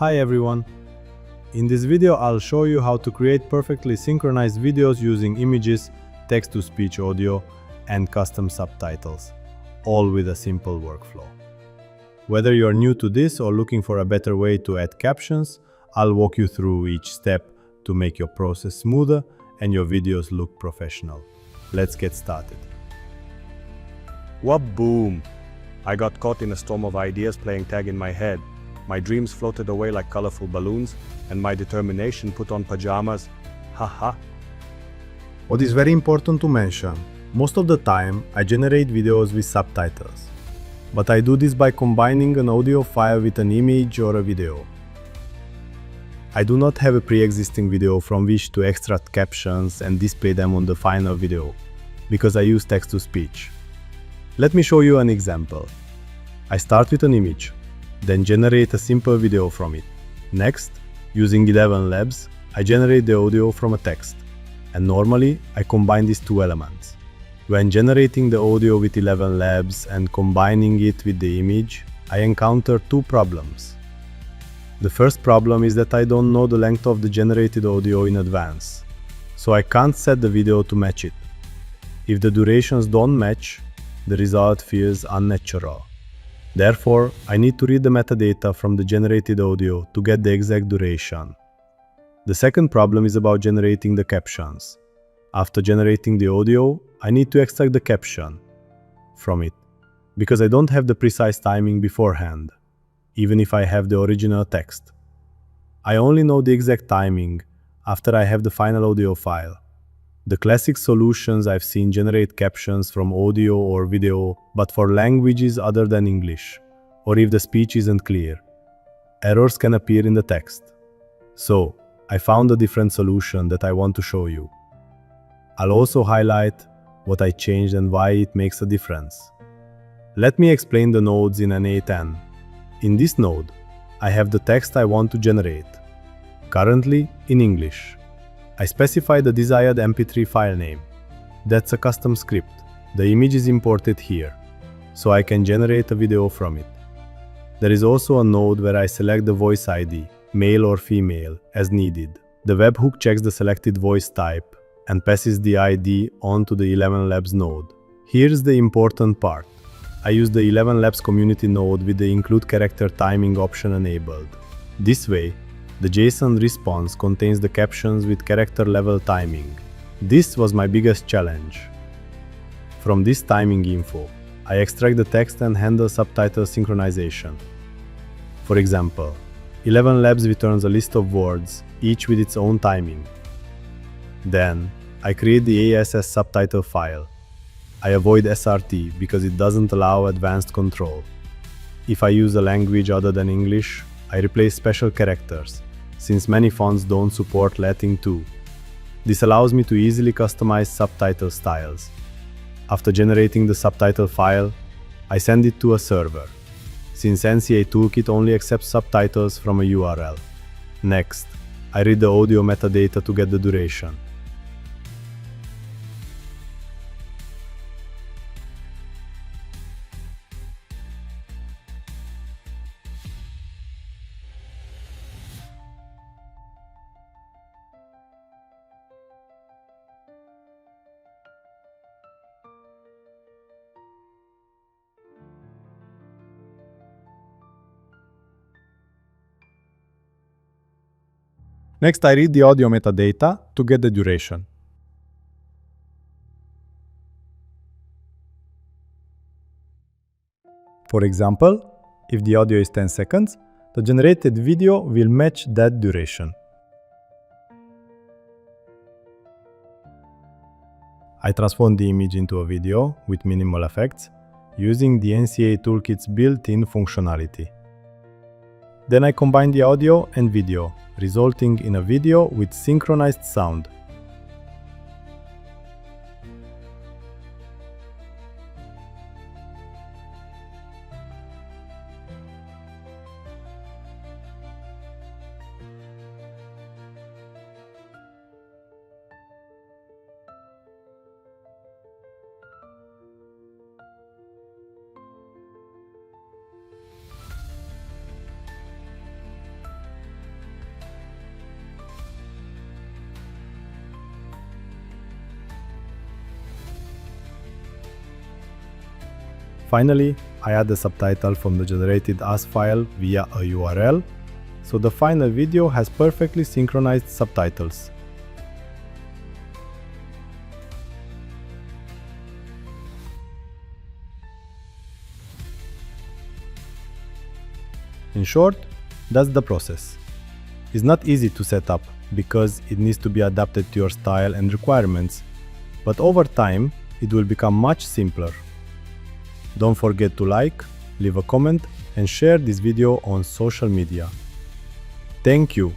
Hi everyone! In this video I'll show you how to create perfectly synchronized videos using images, text-to-speech audio, and custom subtitles, all with a simple workflow. Whether you're new to this or looking for a better way to add captions, I'll walk you through each step to make your process smoother and your videos look professional. Let's get started. Wha-boom! I got caught in a storm of ideas playing tag in my head. My dreams floated away like colorful balloons, and my determination put on pajamas. Haha. What is very important to mention, most of the time I generate videos with subtitles. But I do this by combining an audio file with an image or a video. I do not have a pre-existing video from which to extract captions and display them on the final video, because I use text-to-speech. Let me show you an example. I start with an image, then generate a simple video from it. Next, using ElevenLabs, I generate the audio from a text, and normally I combine these two elements. When generating the audio with ElevenLabs and combining it with the image, I encounter two problems. The first problem is that I don't know the length of the generated audio in advance, so I can't set the video to match it. If the durations don't match, the result feels unnatural. Therefore, I need to read the metadata from the generated audio to get the exact duration. The second problem is about generating the captions. After generating the audio, I need to extract the caption from it, because I don't have the precise timing beforehand, even if I have the original text. I only know the exact timing after I have the final audio file. The classic solutions I've seen generate captions from audio or video, but for languages other than English, or if the speech isn't clear. Errors can appear in the text. So, I found a different solution that I want to show you. I'll also highlight what I changed and why it makes a difference. Let me explain the nodes in N8N. In this node, I have the text I want to generate, currently in English. I specify the desired MP3 file name. That's a custom script. The image is imported here, so I can generate a video from it. There is also a node where I select the voice ID, male or female, as needed. The webhook checks the selected voice type and passes the ID onto the ElevenLabs node. Here's the important part. I use the ElevenLabs community node with the include character timing option enabled. This way, the JSON response contains the captions with character level timing. This was my biggest challenge. From this timing info, I extract the text and handle subtitle synchronization. For example, ElevenLabs returns a list of words, each with its own timing. Then, I create the ASS subtitle file. I avoid SRT because it doesn't allow advanced control. If I use a language other than English, I replace special characters, since many fonts don't support Latin too. This allows me to easily customize subtitle styles. After generating the subtitle file, I send it to a server, since NCA Toolkit only accepts subtitles from a URL. Next, I read the audio metadata to get the duration. Next, I read the audio metadata to get the duration. For example, if the audio is 10 seconds, the generated video will match that duration. I transform the image into a video with minimal effects using the NCA Toolkit's built-in functionality. Then I combine the audio and video, resulting in a video with synchronized sound. Finally, I add the subtitle from the generated AS file via a URL, so the final video has perfectly synchronized subtitles. In short, that's the process. It's not easy to set up because it needs to be adapted to your style and requirements, but over time, it will become much simpler. Don't forget to like, leave a comment, and share this video on social media. Thank you!